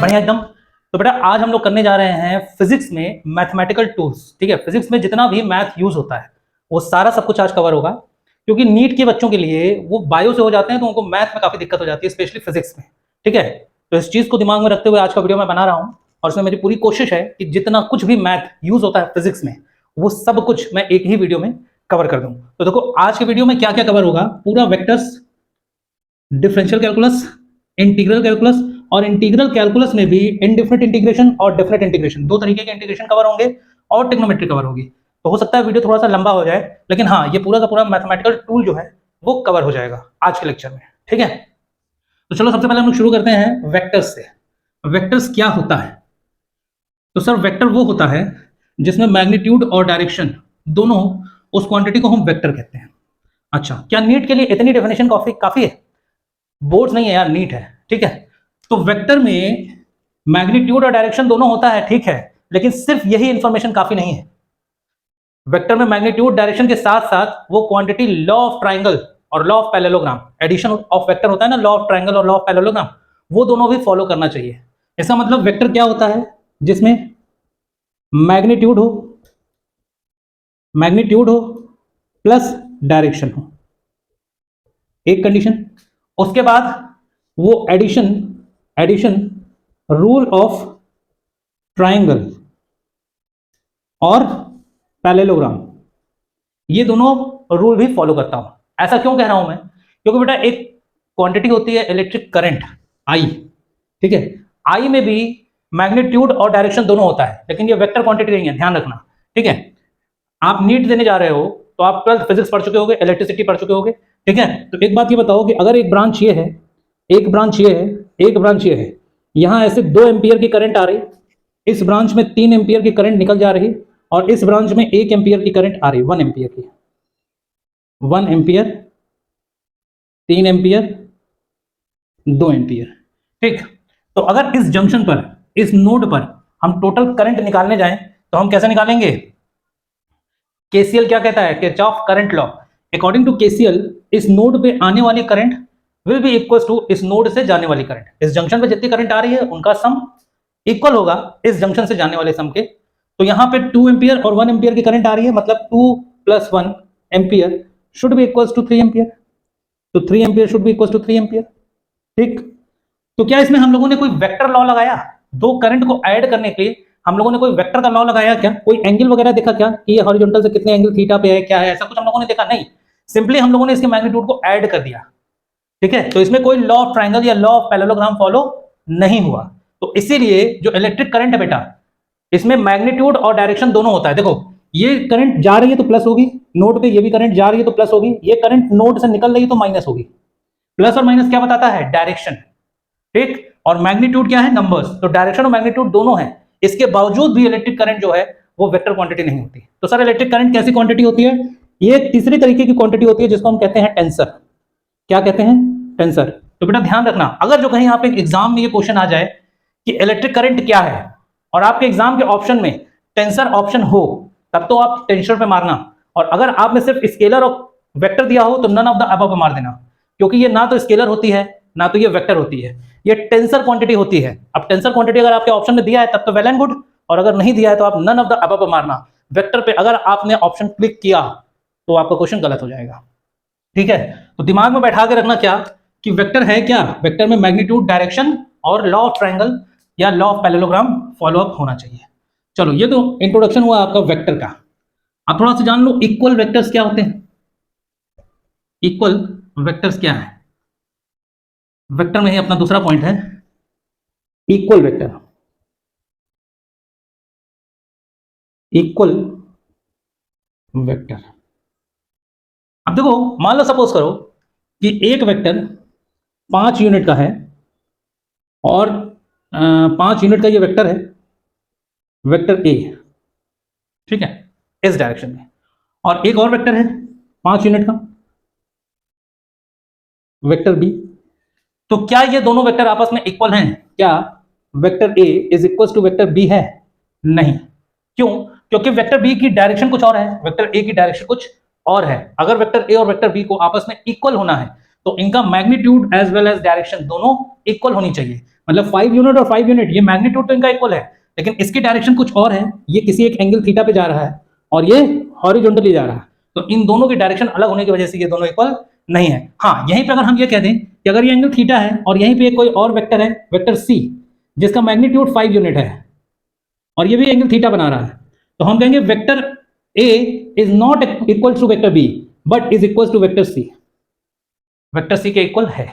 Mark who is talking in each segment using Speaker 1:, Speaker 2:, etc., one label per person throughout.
Speaker 1: बढ़िया एकदम। तो बेटा आज हम लोग करने जा रहे हैं फिजिक्स में मैथमेटिकल टूल्स। ठीक है, फिजिक्स में जितना भी मैथ यूज होता है वो सारा सब कुछ आज कवर होगा, क्योंकि नीट के बच्चों के लिए वो बायो से हो जाते हैं तो उनको मैथ में काफी दिक्कत हो जाती है, स्पेशली फिजिक्स में। ठीक है, तो इस चीज को दिमाग में रखते हुए आज का वीडियो मैं बना रहा हूँ, और इसमें मेरी पूरी कोशिश है कि जितना कुछ भी मैथ यूज होता है फिजिक्स में वो सब कुछ मैं एक ही वीडियो में कवर कर दूं। तो देखो आज के वीडियो में क्या क्या कवर होगा, पूरा vectors, differential calculus, integral calculus, और इंटीग्रल कैलकुलस में भी इनडेफिनिट इंटीग्रेशन और डेफिनेट इंटीग्रेशन, दो तरीके के इंटीग्रेशन कवर होंगे, और ट्रिग्नोमेट्री कवर होगी। तो हो सकता है वीडियो थोड़ा सा लंबा हो जाए, लेकिन हाँ ये पूरा का पूरा मैथमेटिकल टूल जो है वो कवर हो जाएगा आज के लेक्चर में। ठीक है, तो चलो सबसे पहले हम लोग शुरू करते हैं वेक्टर्स से। वेक्टर्स क्या होता है? तो सर वेक्टर वो होता है जिसमें मैग्नीट्यूड और डायरेक्शन दोनों, उस क्वांटिटी को हम वेक्टर कहते हैं। अच्छा, क्या नीट के लिए इतनी डेफिनेशन काफी है? बोर्ड्स नहीं है यार, नीट है। ठीक है, तो वेक्टर में मैग्नीट्यूड और डायरेक्शन दोनों होता है, ठीक है, लेकिन सिर्फ यही इंफॉर्मेशन काफी नहीं है। वेक्टर में मैग्नीट्यूड डायरेक्शन के साथ साथ वो क्वांटिटी लॉ ऑफ ट्राइंगल और law of parallelogram, addition of vector होता है ना, लॉ ऑफ ट्राइंगल और लॉ ऑफ पैरेललोग्राम, वो दोनों भी फॉलो करना चाहिए। इसका मतलब वेक्टर क्या होता है? जिसमें मैग्नीट्यूड हो प्लस डायरेक्शन हो, एक कंडीशन। उसके बाद वो एडिशन रूल ऑफ ट्राइंगल और पैरेललोग्राम, ये दोनों रूल भी फॉलो करता हूं। ऐसा क्यों कह रहा हूं मैं? क्योंकि बेटा एक क्वांटिटी होती है इलेक्ट्रिक करंट आई, ठीक है, आई में भी मैग्नीट्यूड और डायरेक्शन दोनों होता है, लेकिन ये वेक्टर क्वांटिटी नहीं है, ध्यान रखना। ठीक है, आप नीट देने जा रहे हो तो आप 12th फिजिक्स पढ़ चुके होगे, इलेक्ट्रिसिटी पढ़ चुके होगे। ठीक है, तो एक बात ये बताओ कि अगर एक ब्रांच ये है, एक ब्रांच ये है, एक ब्रांच ये है, यहां ऐसे 2 एम्पियर की करंट आ रही, इस ब्रांच में 3 एम्पियर की करंट निकल जा रही, और इस ब्रांच में 1 एम्पियर की करंट आ रही, 1 एम्पियर की, 1 एम्पियर, 3 एम्पियर, 2 एम्पियर। ठीक, तो अगर इस जंक्शन पर, इस नोड पर हम टोटल करंट निकालने जाएं तो हम कैसे निकालेंगे? केसीएल क्या कहता है? Kirchhoff current law. According to KCL इस नोड पे आने वाली current will be equal to इस नोड से जाने वाली करंट। इस जंक्शन पे जितनी करंट आ रही है उनका सम इक्वल होगा इस जंक्शन से जाने वाले सम के। तो यहां पे 2 एम्पियर और 1 एम्पियर की करंट आ रही है, मतलब 2 + 1 ampere should be equal to 3 ampere. तो 3 ampere should be equal to 3 ampere. ठीक, तो क्या इसमें हम लोगों ने कोई वेक्टर लॉ लगाया? दो करंट को ऐड करने के लिए हम लोगों ने कोई वेक्टर का लॉ लगाया क्या? कोई एंगल वगैरह देखा क्या कि ये हॉरिजॉन्टल से कितने एंगल थीटा पे है, क्या है, ऐसा कुछ हम लोगों ने देखा? नहीं, सिंपली हम लोगों ने इसके मैग्नीट्यूड को ऐड कर दिया। ठीक है, तो इसमें कोई लॉ ऑफ ट्राइंगल या लॉ ऑफ पैरेललोग्राम फॉलो नहीं हुआ। तो इसीलिए जो इलेक्ट्रिक करंट है बेटा, इसमें मैग्नीट्यूड और डायरेक्शन दोनों होता है। देखो ये करंट जा रही है तो प्लस होगी नोड पे, ये भी करंट जा रही है तो प्लस होगी, ये करंट नोड से निकल रही है तो माइनस होगी। प्लस और माइनस क्या बताता है? डायरेक्शन। ठीक, और मैग्नीट्यूड क्या है? नंबर्स। तो डायरेक्शन और मैग्नीट्यूड दोनों है, इसके बावजूद भी इलेक्ट्रिक करंट जो है वो वेक्टर क्वांटिटी नहीं होती। तो सर इलेक्ट्रिक करंट कैसी क्वांटिटी होती है? ये तीसरी तरीके की क्वांटिटी होती है जिसको हम कहते हैं टेंसर। क्या कहते हैं? टेंसर। तो बेटा ध्यान रखना, अगर जो कहीं आप एक एग्जाम में ये क्वेश्चन आ जाए कि इलेक्ट्रिक करंट क्या है और आपके एग्जाम के ऑप्शन में टेंसर ऑप्शन हो, तब तो आप टेंसर पे मारना, और अगर आप में सिर्फ स्केलर और वेक्टर दिया हो तो नन ऑफ द अबव पे मार देना, क्योंकि ये ना तो स्केलर होती है ना तो ये वेक्टर होती है, ये टेंसर क्वांटिटी होती है। अब टेंसर क्वांटिटी अगर आपके ऑप्शन में दिया है तब तो वेल एंड गुड, और अगर नहीं दिया है तो आप नन ऑफ द अबव पे मारना। वेक्टर पे अगर आपने ऑप्शन क्लिक किया तो आपका क्वेश्चन गलत हो जाएगा। ठीक है, तो दिमाग में बैठा के रखना क्या कि वेक्टर है क्या? वेक्टर में मैग्नीट्यूड, डायरेक्शन और लॉ ऑफ ट्राइंगल या law of parallelogram follow up होना चाहिए। चलो ये तो इंट्रोडक्शन हुआ आपका वेक्टर का। अब थोड़ा सा जान लो इक्वल वेक्टर्स क्या होते हैं। इक्वल वेक्टर्स क्या है? वेक्टर में ही अपना दूसरा पॉइंट है, इक्वल वेक्टर। इक्वल वेक्टर, अब देखो मान लो सपोज करो कि एक वेक्टर 5 यूनिट का है, और 5 यूनिट का ये वेक्टर है, वेक्टर ए, ठीक है, इस डायरेक्शन में, और एक और वेक्टर है 5 यूनिट का, वेक्टर बी। तो क्या ये दोनों वेक्टर आपस में इक्वल हैं? क्या vector A is equal to vector B है? नहीं। क्यों? क्योंकि वेक्टर बी की डायरेक्शन कुछ और है, वेक्टर ए की डायरेक्शन कुछ और है। अगर वेक्टर ए और वेक्टर बी को आपस में इक्वल होना है तो इनका magnitude as well as direction दोनों इक्वल होनी चाहिए। मतलब 5 यूनिट और 5 यूनिट, ये मैग्नीट्यूड तो इनका इक्वल है, लेकिन इसकी डायरेक्शन कुछ और है, ये किसी एक एंगल थीटा पे जा रहा है और ये हॉरिजॉन्टली जा रहा है, तो इन दोनों की डायरेक्शन अलग होने की वजह से ये दोनों इक्वल नहीं है। हाँ, यहीं पे अगर हम ये कह दें कि अगर ये एंगल थीटा है और यहीं पे कोई और वेक्टर है, वेक्टर सी, जिसका मैग्नीट्यूड 5 यूनिट है और ये भी एंगल थीटा बना रहा है, तो हम कहेंगे vector A is not equal to vector B but is equal to vector C. Vector C के इक्वल है,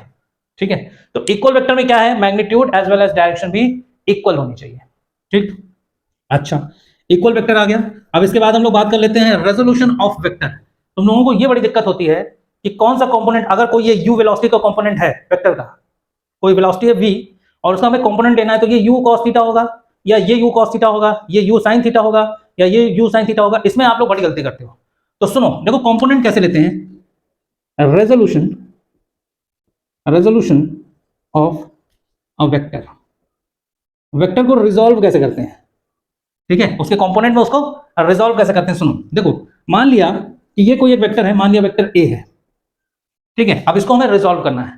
Speaker 1: ठीक है। तो इक्वल वेक्टर में क्या है, magnitude as well as direction भी इक्वल होनी चाहिए, ठीक। अच्छा, इक्वल वेक्टर आ गया। अब इसके बाद हम लोग बात कर लेते हैं रेजोल्यूशन ऑफ वेक्टर। तुम लोगों को ये बड़ी दिक्कत होती है कि कौन सा कंपोनेंट, अगर कोई ये u वेलोसिटी का कंपोनेंट है वेक्टर का, कोई वेलोसिटी है v और उसका हमें कंपोनेंट लेना है, तो ये u cos थीटा होगा या ये u cos थीटा होगा, ये u sin थीटा होगा या ये u sin थीटा होगा। इसमें आप लोग बड़ी गलती करते हो। तो सुनो, देखो कंपोनेंट कैसे लेते हैं, resolution of a vector, vector को रिजॉल्व कैसे करते हैं, ठीक है, उसके कंपोनेंट में उसको रिजॉल्व कैसे करते हैं। सुनो, देखो मान लिया कि ये कोई एक वेक्टर है, मान लिया वेक्टर ए है, ठीक है। अब इसको हमें रिजॉल्व करना है,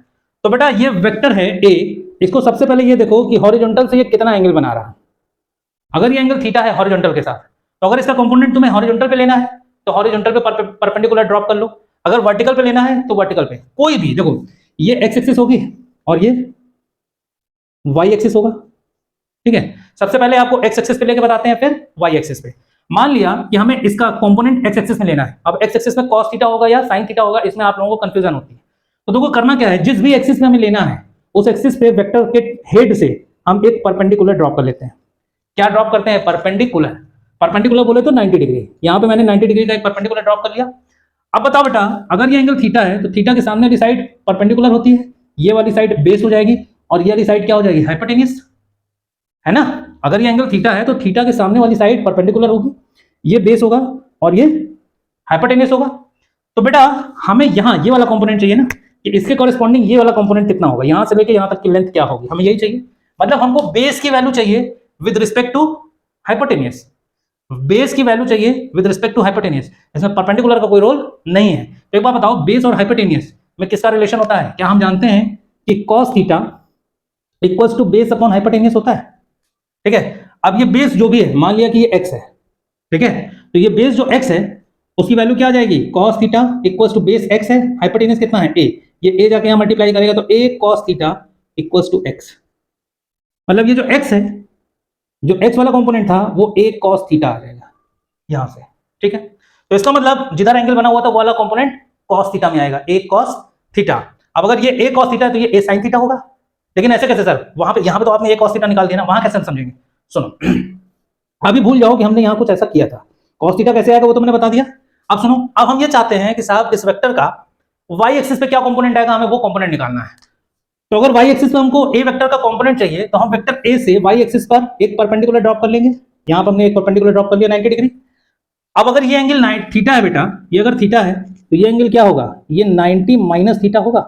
Speaker 1: तो बेटा ये वेक्टर है ए, इसको सबसे पहले ये देखो कि हॉरिजॉन्टल से ये कितना एंगल बना रहा है। अगर ये एंगल थीटा है हॉरिजॉन्टल के साथ, तो अगर इसका कंपोनेंट तुम्हें हॉरिजॉन्टल पे लेना है तो हॉरिजॉन्टल पे परपेंडिकुलर ड्रॉप कर लो। अगर वर्टिकल पे लेना है तो वर्टिकल पे, कोई भी, देखो ये एक्स एक्सिस होगी और ये वाई एक्सिस होगा, ठीक है। सबसे पहले आपको एक्स एक्सिस पे लेके बताते हैं, फिर वाई एक्सिस पे। मान लिया कि हमें इसका कंपोनेंट एक्स एक्सिस में लेना है। अब एक्स एक्सिस में कॉस थीटा होगा या साइन थीटा होगा, इसमें आप लोगों को कंफ्यूजन होती है। तो देखो करना क्या है, जिस भी एक्सिस में हमें लेना है उस एक्सिस पे वेक्टर के हेड से हम एक परपेंडिकुलर ड्रॉप कर लेते हैं। क्या ड्रॉप करते हैं, परपेंडिकुलर। परपेंडिकुलर बोले तो 90 डिग्री, यहां पे मैंने 90 डिग्री का एक परपेंडिकुलर ड्रॉप कर लिया। अब बताओ बेटा, अगर ये एंगल थीटा है तो थीटा के सामने वाली साइड परपेंडिकुलर होती है, ये वाली साइड बेस हो जाएगी और ये वाली साइड क्या हो जाएगी, हाइपोटेन्यूज, है ना। अगर ये एंगल थीटा है तो थीटा के सामने वाली साइड परपेंडिकुलर होगी, ये बेस होगा और ये हाइपोटेन्यूज होगा। तो बेटा हमें यहाँ ये वाला कंपोनेंट चाहिए ना, कि इसके कॉरेस्पॉन्डिंग ये वाला कंपोनेंट कितना होगा, यहां से लेके यहां तक की लेंथ क्या होगी, हमें यही चाहिए। मतलब हमको बेस की वैल्यू चाहिए with respect to hypotenuse, base की वैल्यू चाहिए विद रिस्पेक्ट टू हाइपोटेन्यूज। इसमें परपेंडिकुलर का कोई रोल नहीं है। तो एक बार बताओ, बेस और हाइपोटेन्यूज में किसका रिलेशन होता है। क्या हम जानते हैं कि cos theta equals to base upon hypotenuse होता है, ठीक है। अब ये बेस जो भी है, मान लिया कि ये x है, ठीक है, तो ये बेस जो x है उसकी वैल्यू क्या आ जाएगी, cos theta equals to base x है, हाइपोटेन्यूज कितना है a, ये a जाके यहां मल्टीप्लाई करेगा तो a cos theta equals to x। मतलब ये जो x है, जो x वाला कंपोनेंट था वो a cos थीटा आ जाएगा यहां से, ठीक है। तो इसका मतलब जिधर एंगल बना हुआ था वो वाला कंपोनेंट cos थीटा में आएगा, a cos थीटा। अब अगर ये a cos थीटा है तो ये a sin थीटा होगा। लेकिन ऐसे कैसे सर, वहां पे यहां पे तो आपने a cos थीटा निकाल दिया ना, वहां कैसे हम समझेंगे। सुनो, अभी भूल जाओ कि हमने यहां कुछ ऐसा किया था, cos थीटा कैसे आएगा वो तो मैंने बता दिया। अब सुनो, अब हम ये चाहते हैं कि साहब इस वेक्टर का y एक्सिस पे क्या कंपोनेंट आएगा, हमें वो कंपोनेंट निकालना है। तो अगर y एक्सिस पे हमको a वेक्टर का कंपोनेंट चाहिए तो हम वेक्टर a से y एक्सिस पर एक परपेंडिकुलर ड्रॉप कर लेंगे। यहां पर हमने एक परपेंडिकुलर ड्रॉप कर लिया 90 डिग्री। अब अगर ये एंगल थीटा है बेटा, ये अगर थीटा है तो ये एंगल क्या होगा, ये 90 माइनस थीटा होगा,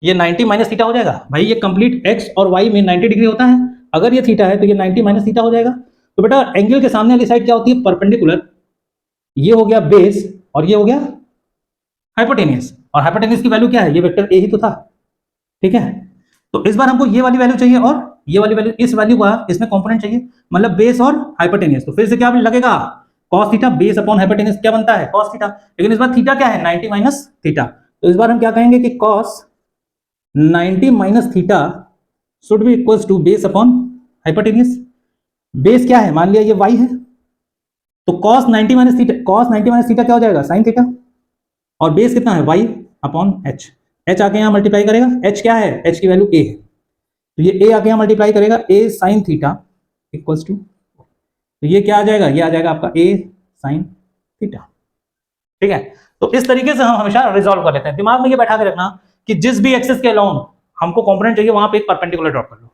Speaker 1: ये 90 माइनस थीटा हो जाएगा। भाई ये कंप्लीट x और y में 90 डिग्री होता है, अगर ये थीटा है तो ये 90 माइनस थीटा हो जाएगा। तो बेटा एंगल के सामने वाली साइड क्या होती है, परपेंडिकुलर, ये हो गया बेस और ये हो गया हाइपोटेन्यूज। और हाइपोटेन्यूज की वैल्यू क्या है, ये वेक्टर a ही तो था, ठीक है। तो इस बार हमको ये वाली वैल्यू चाहिए और ये वाली वैल्यू, इस वैल्यू का इसमें कंपोनेंट चाहिए, मतलब बेस और हाइपोटेन्यूज। तो फिर से क्या लगेगा, cos theta base upon hypotenuse क्या बनता है, cos थीटा। लेकिन इस बार थीटा क्या है, 90 माइनस थीटा। तो इस बार हम क्या कहेंगे कि cos 90 minus theta should be equals to base upon hypotenuse. Base क्या है, मान लिया ये y है, तो cos 90 minus theta, cos 90 minus theta क्या हो जाएगा, sin थीटा। और बेस कितना है, y अपॉन h, h आके यहां मल्टीप्लाई करेगा, h क्या है, h की वैल्यू a है, तो ये a आके यहां मल्टीप्लाई करेगा, a sin theta equals to, तो ये क्या आ जाएगा, ये आ जाएगा आपका a sin थीटा, ठीक है। तो इस तरीके से हम हमेशा रिजॉल्व कर लेते हैं। दिमाग में ये बैठा के रखना कि जिस भी एक्सिस के अलोंग हमको कंपोनेंट चाहिए वहां पे एक परपेंडिकुलर ड्रॉप कर लो,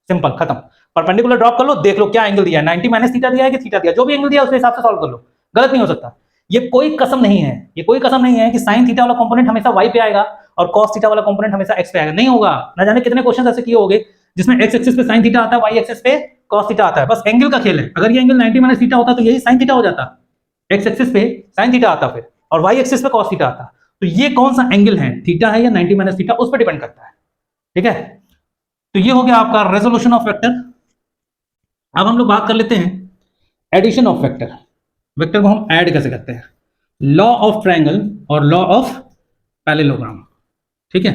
Speaker 1: सिंपल, खत्म। परपेंडिकुलर ड्रॉप कर लो, देख लो क्या एंगल दिया है, 90 माइनस थीटा दिया है कि थीटा दिया, जो भी एंगल दिया है उसके हिसाब से सॉल्व कर लो, गलत नहीं हो सकता। ये कोई कसम नहीं है, ये कोई कसम नहीं है कि साइन थीटा वाला कंपोनेंट हमेशा y पे आएगा और cos थीटा वाला कंपोनेंट हमेशा x पे आएगा, नहीं होगा। ना जाने कितने क्वेश्चन ऐसे किए होंगे जिसमें x एक्सिस पे साइन थीटा आता है, y एक्सिस पे cos थीटा आता है, बस एंगल का खेल है। अगर ये एंगल 90 माइनस थीटा होता तो यही साइन थीटा हो जाता, x एक्सिस पे साइन थीटा आता फिर, और y एक्सिस पे cos थीटा आता। तो ये कौन सा एंगल है, थीटा है या 90 माइनस थीटा, उस पर डिपेंड करता है। ठीक है, तो ये हो गया आपका रेजोल्यूशन ऑफ वेक्टर। अब हम लोग बात कर लेते हैं एडिशन ऑफ वेक्टर। वेक्टर को हम ऐड कैसे करते हैं, लॉ ऑफ ट्रायंगल और लॉ ऑफ पैरेललोग्राम। ठीक है,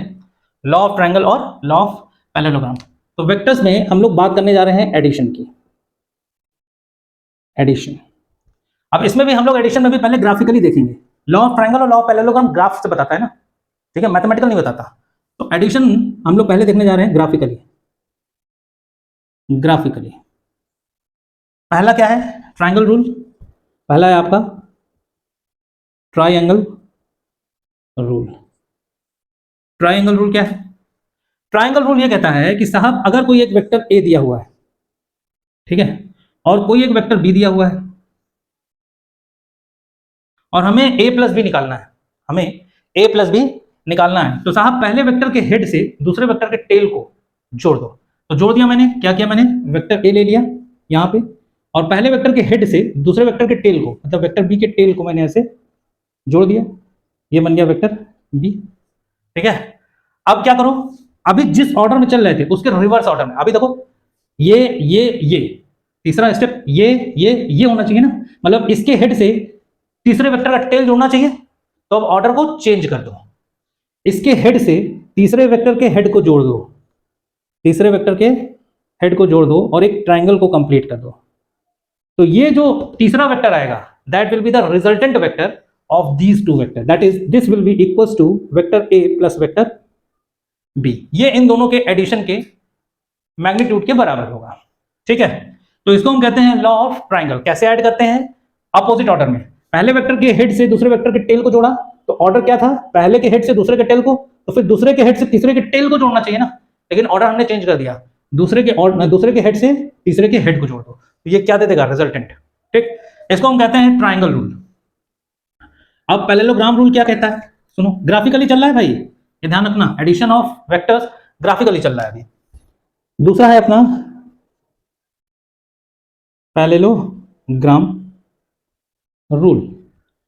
Speaker 1: लॉ ऑफ ट्रायंगल और लॉ ऑफ पैरेललोग्राम। तो वेक्टर्स में हम लोग बात करने जा रहे हैं एडिशन की, एडिशन। अब इसमें भी हम लोग एडिशन में भी पहले ग्राफिकली देखेंगे। लॉ ऑफ ट्रायंगल और लॉ ऑफ पैरेललोग्राम ग्राफ से बताता है ना, ठीक है, मैथमेटिकल नहीं बताता। तो एडिशन हम लोग पहले देखने जा रहे हैं ग्राफिकली। ग्राफिकली पहला क्या है, ट्रायंगल रूल। पहला है आपका ट्रायंगल रूल। ट्रायंगल रूल क्या है, ट्रायंगल रूल ये कहता है कि साहब अगर कोई एक वेक्टर ए दिया हुआ है, ठीक है, और कोई एक वेक्टर बी दिया हुआ है, और हमें ए प्लस बी निकालना है, हमें ए प्लस बी निकालना है, तो साहब पहले वेक्टर के हेड से दूसरे वेक्टर के टेल को जोड़ दो। तो जोड़ दिया मैंने, क्या किया मैंने, वेक्टर ए ले लिया यहाँ पे, और पहले वेक्टर के हेड से दूसरे वेक्टर के टेल को, मतलब वेक्टर बी के टेल को मैंने ऐसे जोड़ दिया, ये बन गया वेक्टर बी। ठीक है, अब क्या करो, अभी जिस ऑर्डर में चल रहे थे उसके रिवर्स ऑर्डर में, अभी देखो ये तीसरा स्टेप ये होना चाहिए ना, मतलब इसके हेड से तीसरे वेक्टर का टेल जोड़ना चाहिए। तो अब ऑर्डर को चेंज कर दो, इसके हेड से तीसरे वेक्टर के हेड को जोड़ दो, तीसरे वेक्टर के हेड को जोड़ दो और एक ट्रायंगल को कंप्लीट कर दो। तो ये जो तीसरा वेक्टर आएगा that will be the resultant vector of these two vector, that is this will be equals to vector A plus vector B. ये इन दोनों के एडिशन के मैग्नीट्यूड के बराबर होगा। ठीक है, तो इसको हम कहते हैं लॉ ऑफ ट्रायंगल। कैसे ऐड करते हैं, अपोजिट ऑर्डर में। पहले वेक्टर के हेड से दूसरे वेक्टर के टेल को जोड़ा, तो ऑर्डर क्या था, पहले के हेड से दूसरे के टेल को, तो फिर दूसरे के हेड से तीसरे के टेल को जोड़ना चाहिए ना, लेकिन ऑर्डर हमने चेंज कर दिया, दूसरे के हेड से तीसरे के हेड को जोड़ दो, तो ये क्या दे देगा, रिजल्टेंट। ठीक, इसको हम कहते हैं ट्रायंगल रूल। अब पैरेललोग्राम रूल क्या कहता है, सुनो, ग्राफिकली चल रहा है भाई, ये ध्यान रखना, एडिशन ऑफ वेक्टर्स ग्राफिकली चल रहा है अभी। दूसरा है अपना पैरेललोग्राम रूल।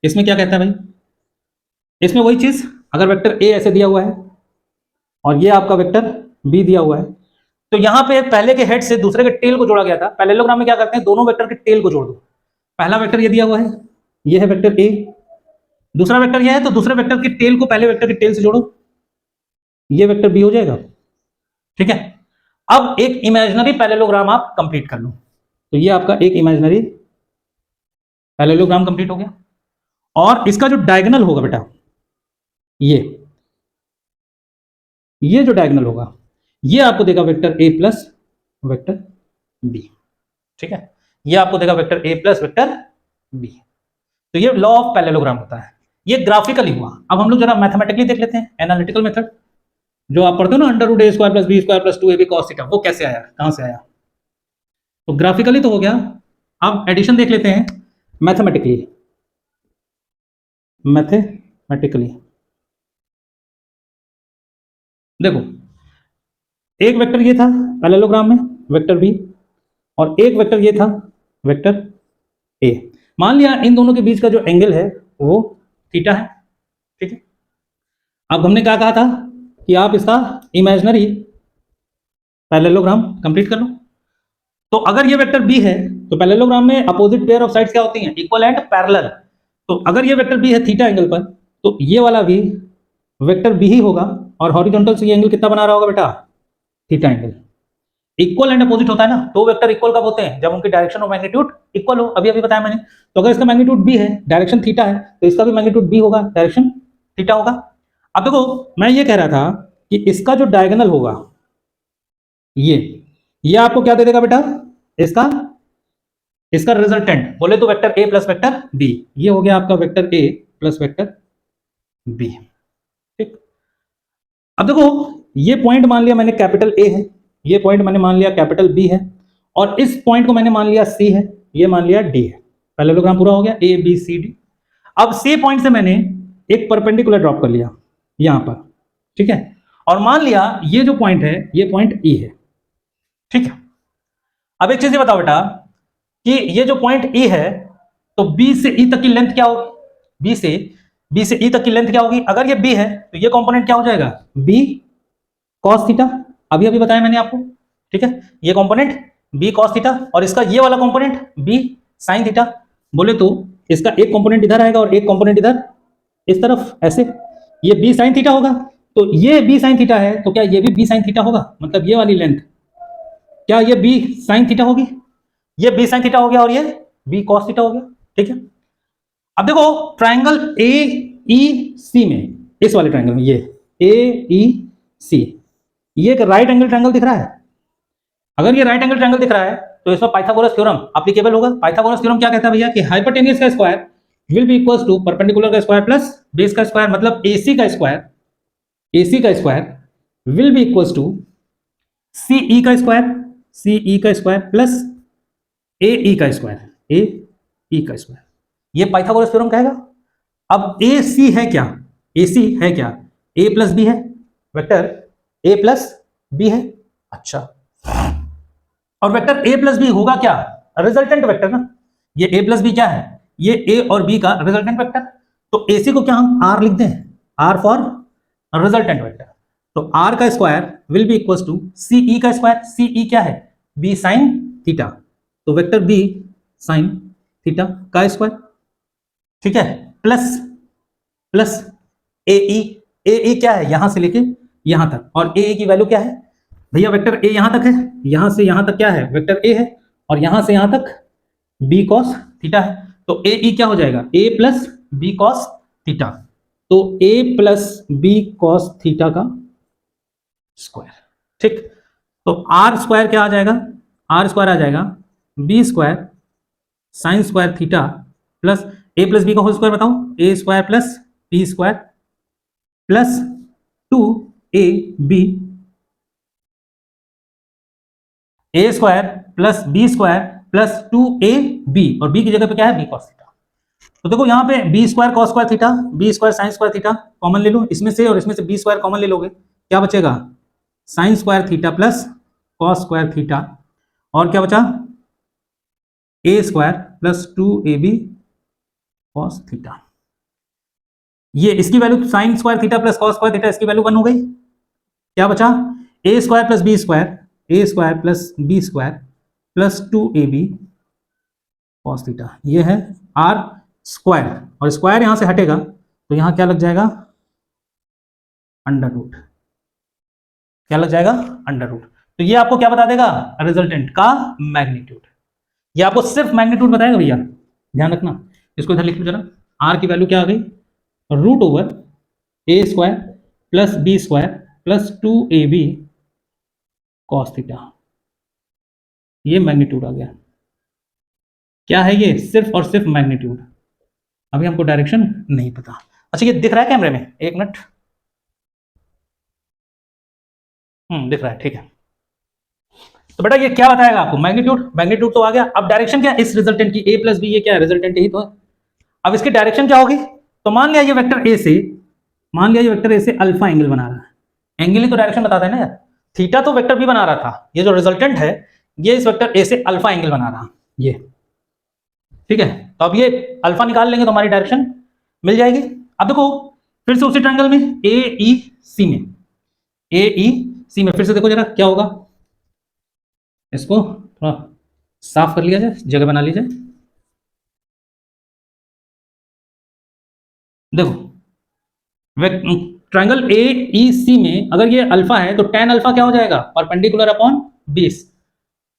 Speaker 1: इसमें क्या कहता है भाई, इसमें वही चीज, अगर वेक्टर ए ऐसे दिया हुआ है और ये आपका वेक्टर बी दिया हुआ है, तो यहां पे पहले के हेड से दूसरे के टेल को जोड़ा गया था। पैरेललोग्राम में क्या करते हैं, दोनों वेक्टर के टेल को जोड़ दो। पहला वेक्टर ये दिया हुआ है, ये है वेक्टर ए, दूसरा वेक्टर ये है, तो दूसरे वेक्टर के टेल को पहले वेक्टर के टेल से जोड़ो, ये वेक्टर बी हो जाएगा। ठीक है, अब एक इमेजिनरी पैरेललोग्राम आप कंप्लीट कर लो, तो ये आपका एक इमेजिनरी पैरेललोग्राम कंप्लीट हो गया। और इसका जो डायगोनल होगा बेटा, ये जो डायगोनल होगा ये आपको देगा vector A plus vector B. ठीक है, ये आपको देगा vector A plus vector B. तो ये लॉ ऑफ पैरेललोग्राम होता है, ये ग्राफिकली हुआ। अब हम लोग जरा मैथमेटिकली देख लेते हैं, एनालिटिकल मेथड जो आप पढ़ते हो ना, under root a square plus b square plus 2ab cos theta, वो कैसे आया, कहां से आया। तो ग्राफिकली तो हो गया, अब एडिशन देख लेते हैं मैथमेटिकली। मैथमेटिकली देखो, एक वेक्टर ये था पैरेललोग्राम में, वेक्टर बी, और एक वेक्टर ये था वेक्टर ए। मान लिया इन दोनों के बीच का जो एंगल है वो थीटा है। ठीक है, अब हमने क्या कहा था कि आप इसका इमेजिनरी पैरेललोग्राम कंप्लीट कर लो। तो अगर ये वेक्टर बी है तो पैरेललोग्राम में अपोजिट पेयर ऑफ साइड्स क्या होती हैं, इक्वल एंड पैरेलल। तो अगर ये वेक्टर बी है थीटा एंगल पर, तो ये वाला भी वेक्टर बी ही होगा, और हॉरिजॉन्टल से ये एंगल कितना बना रहा होगा बेटा, theta angle. Equal and opposite होता है ना, दो वेक्टर इक्वल कब होते हैं, जब उनकी डायरेक्शन और मैग्नीट्यूड इक्वल हो। अभी अभी बताया मैंने। तो अगर इसका मैग्नीट्यूड बी है, डायरेक्शन थीटा है, तो इसका भी मैग्नीट्यूड बी होगा, डायरेक्शन थीटा होगा। अब देखो, मैं ये कह रहा था कि इसका जो डायगोनल होगा ये आपको क्या दे देगा बेटा, इसका रिजल्टेंट बोले तो vector A plus vector B, ये हो गया आपका vector A plus vector B. ठीक, अब देखो, ये पॉइंट मान लिया मैंने कैपिटल ए है, ये पॉइंट मैंने मान लिया कैपिटल बी है, और इस पॉइंट को मैंने मान लिया सी है, ये मान लिया डी है। पैरेललोग्राम पूरा हो गया, ए बी सी डी। अब सी पॉइंट से मैंने एक परपेंडिकुलर ड्रॉप कर लिया यहां पर। ठीक है, और मान लिया ये जो पॉइंट है ये पॉइंट ई है। ठीक है, अब एक चीज बताओ बेटा कि ये जो पॉइंट ई है, तो बी से ई तक की लेंथ क्या होगी, बी से बी से ई तक की लेंथ क्या होगी, अगर ये बी है तो ये कंपोनेंट क्या हो जाएगा, बी कॉस थीटा, अभी अभी बताया मैंने आपको, ठीक है, ये कंपोनेंट बी कॉस थीटा, और इसका ये वाला कंपोनेंट बी साइन थीटा। बोले तो इसका एक कंपोनेंट इधर आएगा और एक कंपोनेंट इधर इस तरफ, ऐसे ये बी साइन थीटा होगा, तो ये बी साइन थीटा है तो क्या ये भी बी साइन थीटा होगा, मतलब ये वाली लेंथ क्या ये बी साइन थीटा होगी, ये बी साइन थीटा हो गया और ये बी कॉस थीटा हो गया, ठीक है। अब देखो ट्राइंगल ए ई सी में, इस वाले ट्राइंगल में ये ए ई सी, ये एक राइट एंगल ट्राइंगल दिख रहा है, अगर ये राइट एंगल ट्राइंगल दिख रहा है तो इसमें पाइथागोरस थ्योरम एप्लीकेबल होगा। पाइथागोरस थ्योरम क्या कहता है भैया कि हाइपोटेन्यूज का square will be equals to perpendicular का स्क्वायर प्लस बेस का स्क्वायर, मतलब एसी का स्क्वायर, एसी का square will be equals to CE का स्क्वायर, सीई का स्क्वायर प्लस एई का स्क्वायर, एई का स्क्वायर, ये पाइथागोरस थ्योरम कहेगा। अब ए सी है क्या, ए सी है क्या, ए प्लस बी है, वेक्टर ए प्लस बी है, अच्छा, और वेक्टर ए प्लस बी होगा क्या, रिजल्टेंट वेक्टर ना, ये ए प्लस बी क्या है, ये ए और बी का रिजल्टेंट वेक्टर, तो ए सी को क्या हम आर लिख दें, आर फॉर रिजल्टेंट वेक्टर, तो आर का square will be equals to CE का स्क्वायर, सीई क्या है, बी साइन थीटा, तो वेक्टर बी साइन थीटा का स्क्वायर, ठीक है, प्लस प्लस एई, एई क्या है, यहां से लेके यहां तक, और एई की वैल्यू क्या है भैया, वेक्टर ए यहां तक है, यहां से यहां तक क्या है, वेक्टर ए है, और यहां से यहां तक बी कॉस थीटा है, तो एई क्या हो जाएगा, ए प्लस बी कॉस थीटा, तो ए प्लस बी कॉस थीटा का स्क्वायर, ठीक, तो आर स्क्वायर क्या आ जाएगा, आर स्क्वायर आ जाएगा b square sine square theta plus a plus b का होल स्क्वायर, बताओ, a square plus b square plus 2ab, a square plus b square plus 2ab, और बी की जगह पे क्या है, बी कॉस थीटा, तो देखो यहाँ पे B square cos square theta, B square sine square theta common ले लो इसमें से, और इसमें से बी स्क्वायर कॉमन ले लोगे, क्या बचेगा, sine square theta plus cos square theta, और क्या बचा, a square plus 2ab cos theta, ये इसकी value sine square theta plus cos square theta, इसकी वैल्यू 1 हो गई, क्या बचा, a square plus b square, a square plus b square plus 2ab cos theta, ये है आर स्क्वायर, और स्क्वायर यहां से हटेगा तो यहां क्या लग जाएगा, अंडर रूट, क्या लग जाएगा, अंडर रूट, तो ये आपको क्या बता देगा, रिजल्टेंट का मैग्नीट्यूड, ये आपको सिर्फ मैग्नीट्यूड बताएगा भैया, ध्यान रखना, इसको इधर लिख लो जरा, आर की वैल्यू क्या आ गई, root over a square plus b square plus 2ab cos theta, ये मैग्नीट्यूड आ गया, क्या है ये, सिर्फ और सिर्फ मैग्नीट्यूड, अभी हमको डायरेक्शन नहीं पता। अच्छा ये दिख रहा है कैमरे में, एक मिनट, दिख रहा है, ठीक है, तो बेटा ये क्या बताएगा आपको, मैग्नीट्यूड, मैग्नीट्यूड तो आ गया, अब डायरेक्शन क्या है इस रिजल्टेंट की, ए प्लस बी, ये क्या है, रिजल्टेंट ही तो है, अब इसकी डायरेक्शन क्या होगी, तो मान लिया ये वेक्टर ए से, मान लिया ये वेक्टर ए से अल्फा एंगल बना रहा है, एंगल ही तो डायरेक्शन बताता है ना यार, थीटा तो वेक्टर बी बना रहा था, ये जो रिजल्टेंट है ये इस वेक्टर ए से अल्फा एंगल बना रहा, ये ठीक है, तो अब ये अल्फा निकाल लेंगे तो हमारी डायरेक्शन मिल जाएगी। अब देखो फिर से उसी ट्रायंगल में ए ई सी में, ए ई सी में फिर से देखो जरा क्या होगा, इसको थोड़ा साफ कर लिया जाए, जगह बना ली जाए, देखो ट्रायंगल ए ई सी में अगर ये अल्फा है तो tan अल्फा क्या हो जाएगा, perpendicular upon base,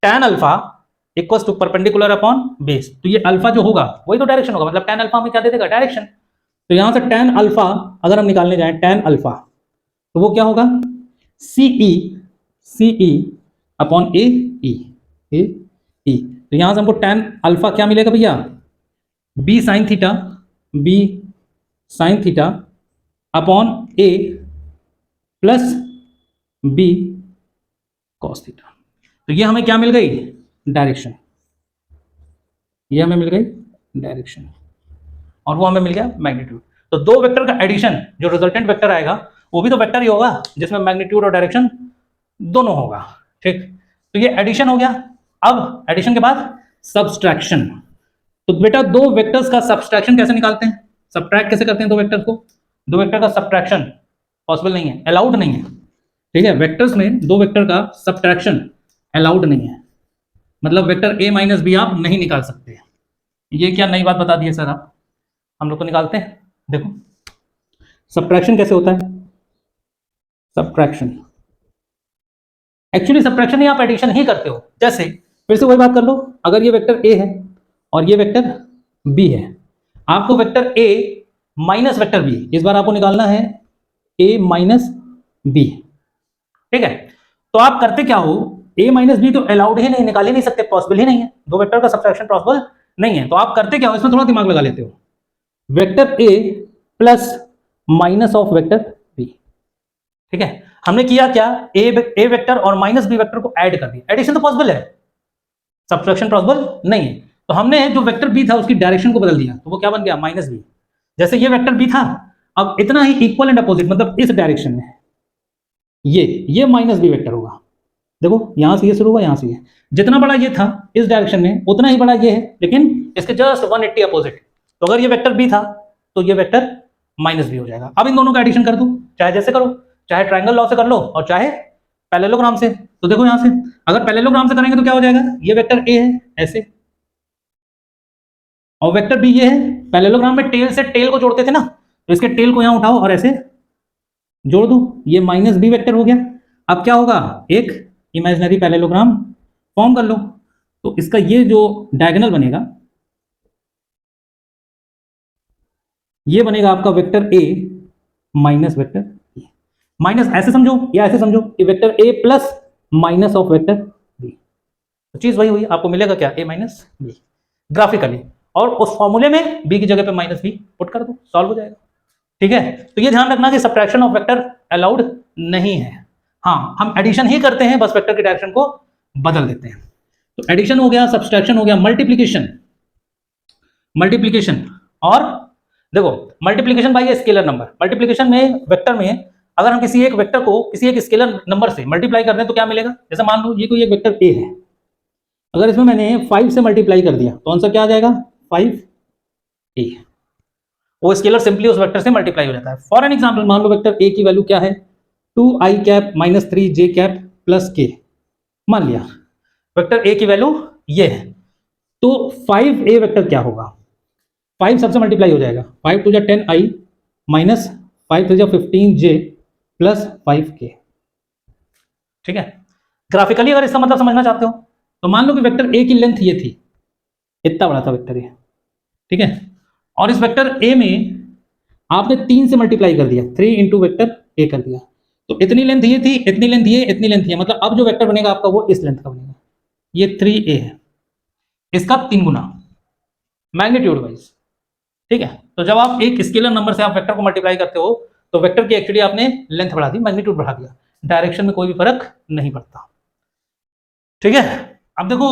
Speaker 1: tan alpha equals to perpendicular upon base, तो ये अल्फा जो होगा वही तो डायरेक्शन होगा, मतलब tan अल्फा हमें क्या दे देगा, डायरेक्शन, तो यहां से tan अल्फा अगर हम निकालने जाएं tan अल्फा तो वो क्या होगा, सीई अपॉन ए ई, तो यहां से हमको tan अल्फा क्या मिलेगा भैया, b sine theta, b sine theta upon a plus b cos theta, तो ये हमें क्या मिल गई, डायरेक्शन, ये हमें मिल गई डायरेक्शन, और वो हमें मिल गया मैग्नीट्यूड, तो दो वेक्टर का एडिशन जो रिजल्टेंट वेक्टर आएगा वो भी तो वेक्टर ही होगा जिसमें मैग्नीट्यूड और डायरेक्शन दोनों होगा, ठीक, तो ये एडिशन हो गया। अब एडिशन के बाद सब्सट्रैक्शन, तो बेटा दो वेक्टर्स का सब्सट्रैक्शन कैसे निकालते हैं, सब्ट्रैक्ट कैसे करते हैं दो वेक्टर को? दो वेक्टर का सब्ट्रैक्शन पॉसिबल नहीं है, अलाउड नहीं है, ठीक है। वेक्टर्स में दो वेक्टर का सब्ट्रैक्शन अलाउड नहीं है, मतलब वेक्टर a माइनस बी आप नहीं निकाल सकते। ये क्या नई बात बता दी है सर आप? हम लोग को निकालते हैं। देखो सब्ट्रैक्शन कैसे होता है। सब्ट्रैक्शन एक्चुअली सब्ट्रैक्शन ही आप एडिशन ही करते हो। जैसे फिर से वही बात कर लो, अगर ये वेक्टर a है और ये वेक्टर b है, आपको vector a minus vector b इस बार आपको निकालना है a माइनस b, ठीक है। तो आप करते क्या हो, a माइनस बी तो अलाउड ही नहीं, निकाल ही नहीं सकते, पॉसिबल ही नहीं है, दो वेक्टर का सब्ट्रैक्शन पॉसिबल नहीं है। तो आप करते क्या हो, इसमें थोड़ा दिमाग लगा लेते हो, vector a plus minus of vector b, ठीक है। हमने किया क्या, ए वेक्टर और माइनस बी वेक्टर को ऐड कर दिया, एडिशन तो पॉसिबल है, सब्ट्रैक्शन पॉसिबल नहीं है। तो हमने जो वेक्टर बी था उसकी डायरेक्शन को बदल दिया, तो वो क्या बन गया, माइनस बी। जैसे ये वेक्टर बी था, अब इतना ही इक्वल एंड अपोजिट, मतलब इस डायरेक्शन में ये माइनस बी वेक्टर होगा। देखो यहां से ये शुरू हुआ, यहां से ये, जितना बड़ा ये था इस डायरेक्शन में उतना ही बड़ा ये है, लेकिन इसके जस्ट 180 अपोजिट। तो अगर ये वेक्टर बी था तो ये वेक्टर माइनस बी हो जाएगा। अब इन दोनों का एडिशन कर दो, चाहे जैसे करो, चाहे ट्रायंगल लॉ से कर लो और चाहे पैरेललोग्राम से। तो देखो यहां से अगर पैरेललोग्राम से करेंगे तो क्या हो जाएगा, ये वेक्टर ए है ऐसे और वेक्टर बी ये है। पैरेललोग्राम में टेल से टेल को जोड़ते थे ना, तो इसके टेल को यहां उठाओ और ऐसे जोड़ दो, ये माइनस बी वेक्टर हो गया। अब क्या होगा, एक इमेजिनरी पैरेललोग्राम फॉर्म कर लो, तो इसका ये जो डायगोनल बनेगा ये बनेगा आपका vector A minus vector B. Minus ऐसे समझो या ऐसे समझो कि vector A plus minus of vector B, तो चीज वही हुई, आपको मिलेगा क्या, ए माइनस बी ग्राफिकली, और उस फॉर्मूले में बी की जगह पे माइनस बी पुट कर दो, सॉल्व हो जाएगा, ठीक है। तो ये ध्यान रखना कि सब्ट्रैक्शन ऑफ वेक्टर अलाउड नहीं है। हाँ हम एडिशन ही करते हैं, बस वेक्टर के डायरेक्शन को बदल देते हैं। तो एडिशन हो गया, सब्ट्रैक्शन हो गया, मल्टीप्लिकेशन, मल्टीप्लिकेशन और देखो multiplication bye scalar number. Multiplication में वेक्टर में अगर हम किसी एक वेक्टर को किसी एक स्केलर नंबर से मल्टीप्लाई कर दें तो क्या मिलेगा, जैसे मान लो ये कोई एक वेक्टर ए है, अगर इसमें मैंने 5 से मल्टीप्लाई कर दिया तो आंसर क्या आ जाएगा, 5a। वो स्केलर सिंपली उस वेक्टर से मल्टीप्लाई हो जाता है। फॉर एन एग्जांपल मान लो वेक्टर a की वैल्यू क्या है, 2i cap minus 3j cap plus k, मान लिया वेक्टर a की वैल्यू ये है, तो 5a वेक्टर क्या होगा, 5 सबसे मल्टीप्लाई हो जाएगा, 5 टू जा 10i माइनस 5 टू जा 15j प्लस 5k, ठीक है। ग्राफिकली अगर इसका मतलब समझना चाहते हो तो मान लो कि वेक्टर a की लेंथ ये थी, इतना बड़ा था वेक्टर a, ठीक है, और इस वेक्टर a में आपने 3 से मल्टीप्लाई कर दिया, 3 इंटू वेक्टर a कर दिया, तो इतनी लेंथ ये थी, इतनी लेंथ ये, इतनी लेंथ ये, मतलब अब जो वेक्टर बनेगा आपका वो इस लेंथ का बनेगा, ये 3a है, इसका 3 गुना मैग्नीट्यूड वाइज, ठीक है। तो जब आप एक स्केलर नंबर से आप वेक्टर को मल्टीप्लाई करते हो तो वेक्टर की एक्चुअली आपने लेंथ बढ़ा दी, मैग्नीट्यूड बढ़ा दिया, डायरेक्शन में कोई भी फर्क नहीं पड़ता, ठीक है। अब देखो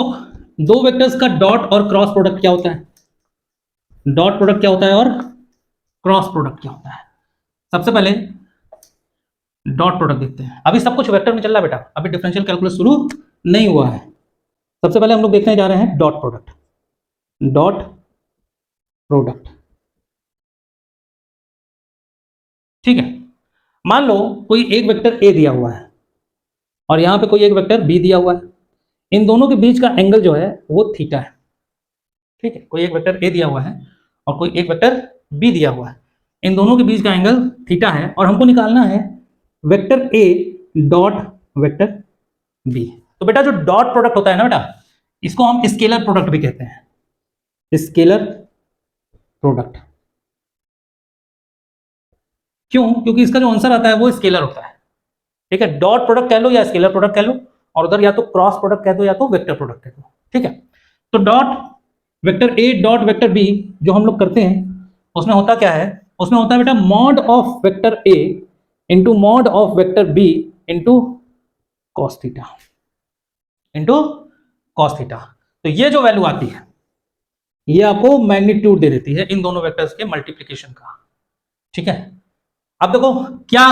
Speaker 1: दो वेक्टर्स का डॉट और क्रॉस प्रोडक्ट क्या होता है, डॉट प्रोडक्ट क्या होता है और क्रॉस प्रोडक्ट क्या होता है। सबसे पहले डॉट प्रोडक्ट देखते हैं, अभी सब कुछ वेक्टर में चल रहा है बेटा, अभी डिफरेंशियल कैलकुलस शुरू नहीं हुआ है। सबसे पहले हम लोग देखने जा रहे हैं डॉट प्रोडक्ट, डॉट प्रोडक्ट, ठीक है। मान लो कोई एक वेक्टर ए दिया हुआ है और यहां पे कोई एक वेक्टर बी दिया हुआ है, इन दोनों के बीच का एंगल जो है वो थीटा है, ठीक है। कोई एक वेक्टर ए दिया हुआ है और कोई एक वेक्टर बी दिया हुआ है, इन दोनों के बीच का एंगल थीटा है और हमको निकालना है वेक्टर ए डॉट वेक्टर बी। तो बेटा जो डॉट प्रोडक्ट होता है ना बेटा, इसको हम स्केलर प्रोडक्ट भी कहते हैं, स्केलर प्रोडक्ट। क्यों, क्योंकि इसका जो आंसर आता है वो स्केलर होता है, ठीक है। डॉट प्रोडक्ट कह लो या स्केलर प्रोडक्ट कह लो, और उधर या तो क्रॉस प्रोडक्ट कह दो या तो वेक्टर प्रोडक्ट कह दो, ठीक है। तो डॉट वेक्टर ए डॉट वेक्टर बी जो हम लोग करते हैं उसमें होता क्या है, उसमें होता है बेटा mod of vector A into mod of vector B into cos theta, into cos theta. तो ये जो वैल्यू आती है ये आपको मैग्नीट्यूड दे देती है इन दोनों वेक्टर्स के मल्टीप्लिकेशन का, ठीक है। अब देखो क्या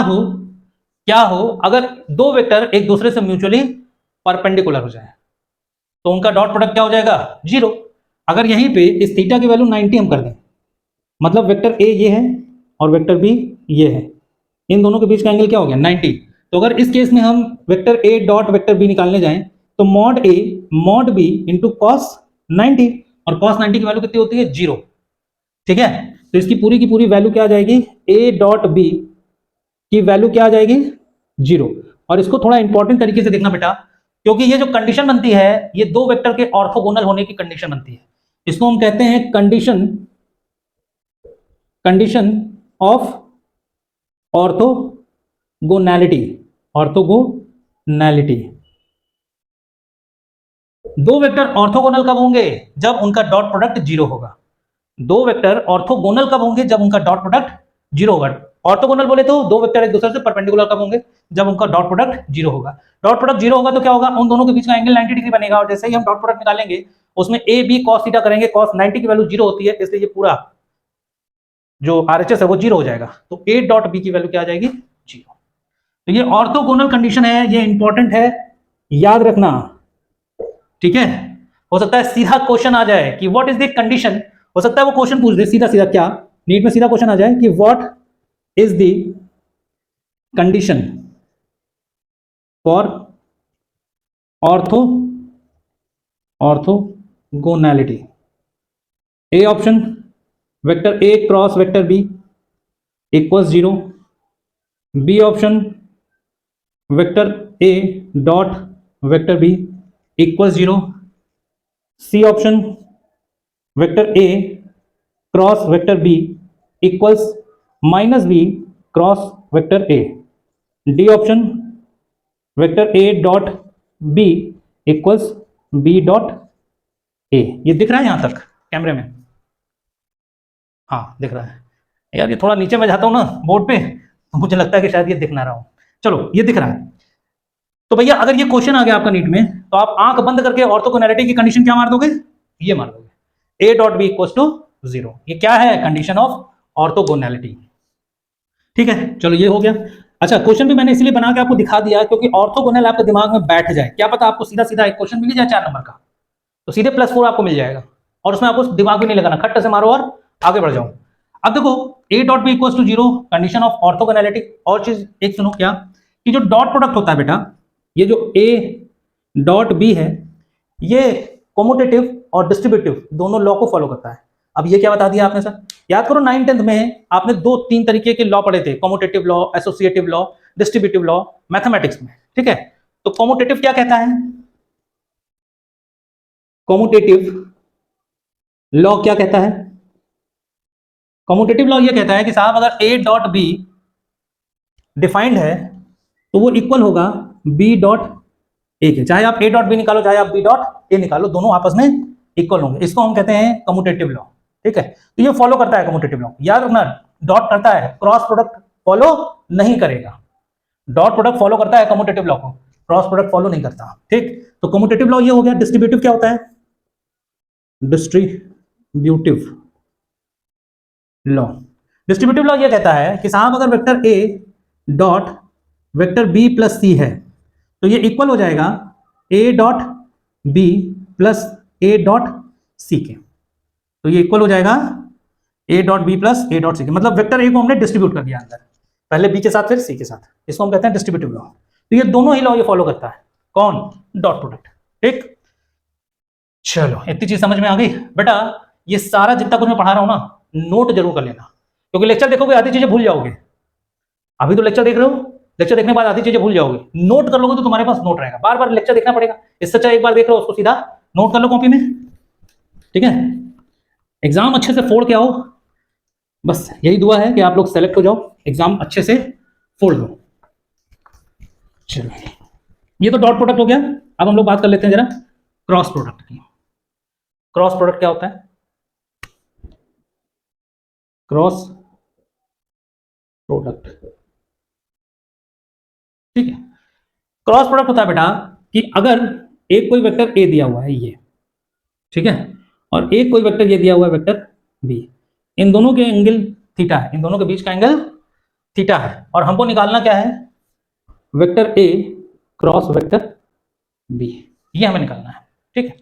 Speaker 1: हो अगर दो वेक्टर एक दूसरे से म्यूचुअली परपेंडिकुलर हो जाए तो उनका डॉट प्रोडक्ट क्या हो जाएगा, 0। अगर यहीं पे इस थीटा की वैल्यू 90 हम कर दें मतलब वेक्टर ए ये है और वेक्टर बी ये है, इन दोनों के बीच का एंगल क्या हो गया 90। तो अगर इस केस में हम वेक्टर ए डॉट वेक्टर बी निकालने जाएं तो mod A mod B into cos 90, और कॉस 90 की वैल्यू कितनी होती है 0। ठीक है, तो इसकी पूरी की पूरी वैल्यू क्या आ जाएगी, ए डॉट बी की वैल्यू क्या आ जाएगी 0। और इसको थोड़ा इंपॉर्टेंट तरीके से देखना बेटा, क्योंकि ये जो कंडीशन बनती है ये दो वेक्टर के ऑर्थोगोनल होने की कंडीशन बनती है। इसको हम कहते हैं कंडीशन ऑफ ऑर्थोगोनैलिटी। ऑर्थोगोनैलिटी, दो वेक्टर ऑर्थोगोनल कब होंगे, जब उनका डॉट प्रोडक्ट 0 होगा। दो वेक्टर ऑर्थोगोनल कब होंगे, जब उनका डॉट प्रोडक्ट 0 होगा। ऑर्थोगोनल बोले तो दो वेक्टर एक दूसरे से परपेंडिकुलर कब होंगे, जब उनका डॉट प्रोडक्ट 0 होगा। डॉट प्रोडक्ट 0 होगा तो क्या होगा, उन दोनों के बीच का एंगल 90 डिग्री बनेगा, और जैसे ही हम डॉट प्रोडक्ट निकालेंगे उसमें ए बी कॉस थीटा करेंगे, कॉस 90 की वैल्यू 0 होती है, इसलिए ये पूरा जो आरएचएस है वो 0 हो जाएगा। तो ए डॉट बी की वैल्यू क्या आ जाएगी 0। तो ये ऑर्थोगोनल कंडीशन है, ये इंपॉर्टेंट है, याद रखना। ठीक है, हो सकता है सीधा क्वेश्चन आ जाए कि व्हाट इज द कंडीशन, हो सकता है वो क्वेश्चन पूछ दे सीधा सीधा, क्या नीट में सीधा क्वेश्चन आ जाए कि what is the condition for orthogonality. A option vector A cross vector B equals 0, B option vector A dot vector B equals 0, C option vector A cross vector B equals minus B cross vector A, D option vector A dot B equals B dot A. ये दिख रहा है यहां तक कैमरे में? हाँ दिख रहा है यार, ये थोड़ा नीचे में जाता हूँ ना बोर्ड पे तो मुझे लगता है कि शायद ये दिख ना रहा हो। चलो ये दिख रहा है। तो भैया अगर ये क्वेश्चन आ गया आपका नीट में तो आप आंख बंद करके ऑर्थोगोनैलिटी की कंडीशन क्या मार दोगे, ये मार दोगे, A dot B equals to 0। ये क्या है, कंडीशन ऑफ ऑर्थोगोनैलिटी। ठीक है, चलो ये हो गया। अच्छा, क्वेश्चन भी मैंने इसलिए बना के आपको दिखा दिया क्योंकि ऑर्थोगोनल आपके दिमाग में बैठ जाए। क्या पता आपको सीधा सीधा एक क्वेश्चन मिल जाए 4 नंबर का, तो सीधे +4 आपको मिल जाएगा और उसमें आपको दिमाग भी नहीं लगाना, खट्ट से मारो और आगे बढ़ जाओ। अब देखो A dot B equals to 0, condition of orthogonality. और चीज एक सुनो, क्या कि जो डॉट प्रोडक्ट होता है बेटा, ये जो ए डॉट बी है ये कॉम्यूटेटिव और डिस्ट्रीब्यूटिव दोनों लॉ को फॉलो करता है। अब ये क्या बता दिया आपने सर, याद करो 9th 10th में आपने 2-3 तरीके के लॉ पढ़े थे, commutative law, associative law, distributive law, mathematics में। ठीक है, तो कॉम्यूटेटिव क्या कहता है, कॉम्यूटेटिव लॉ क्या कहता है, कॉम्यूटेटिव लॉ ये कहता है कि साहब अगर ए डॉट बी डिफाइंड है तो वो इक्वल होगा बी डॉट ए के, चाहे आप ए डॉट बी निकालो चाहे आप बी डॉट ए निकालो, दोनों आपस में इक्वल होंगे। इसको हम कहते हैं कम्यूटेटिव लॉ। ठीक है, तो ये फॉलो करता है कम्यूटेटिव लॉ। याद रखना, डॉट करता है, क्रॉस प्रोडक्ट फॉलो नहीं करेगा। डॉट प्रोडक्ट फॉलो करता है कम्यूटेटिव लॉ को, क्रॉस प्रोडक्ट फॉलो नहीं करता। ठीक, तो कम्यूटेटिव लॉ ये हो गया। डिस्ट्रीब्यूटिव क्या होता है, डिस्ट्रीब्यूटिव लॉ, डिस्ट्रीब्यूटिव लॉ ये कहता है कि साहब अगर वेक्टर ए dot vector b plus c है तो ये इक्वल हो जाएगा a dot b plus a dot c के। तो ये इक्वल हो जाएगा a dot b plus a dot c के, मतलब वेक्टर ए को हमने डिस्ट्रीब्यूट कर दिया अंदर, पहले बी के साथ फिर सी के साथ। इसको हम कहते हैं डिस्ट्रीब्यूटिव लॉ। तो ये दोनों ही लॉ ये फॉलो करता है, कौन, डॉट प्रोडक्ट। ठीक, चलो इतनी चीज समझ में आ गई बेटा। ये सारा जितना कुछ मैं पढ़ा रहा हूं ना नोट जरूर कर लेना, क्योंकि लेक्चर देखोगे आधी चीजें भूल जाओगे। अभी तो लेक्चर देख रहे हो, लेक्चर देखने के बाद आधी चीजें भूल जाओगे, नोट कर लोगे तो तुम्हारे पास नोट रहेगा, बार बार लेक्चर देखना पड़ेगा। इससे अच्छा एक बार देख लो उसको सीधा नोट कर लो कॉपी में। ठीक है, एग्जाम अच्छे से फोड़ के आओ, बस यही दुआ है कि आप लोग सेलेक्ट हो जाओ, एग्जाम अच्छे से फोड़ लो। चलो ये तो डॉट प्रोडक्ट हो गया। अब हम लोग बात कर लेते हैं जरा क्रॉस प्रोडक्ट की। क्रॉस प्रोडक्ट क्या होता है, क्रॉस प्रोडक्ट। ठीक है, क्रॉस प्रोडक्ट होता है बेटा कि अगर एक कोई वेक्टर ए दिया हुआ है ये, ठीक है, और एक कोई वेक्टर ये दिया हुआ है वेक्टर बी, इन दोनों के एंगल थीटा है, इन दोनों के बीच का एंगल थीटा है, और हमको निकालना क्या है, vector A cross vector B, ये हमें निकालना है। ठीक है,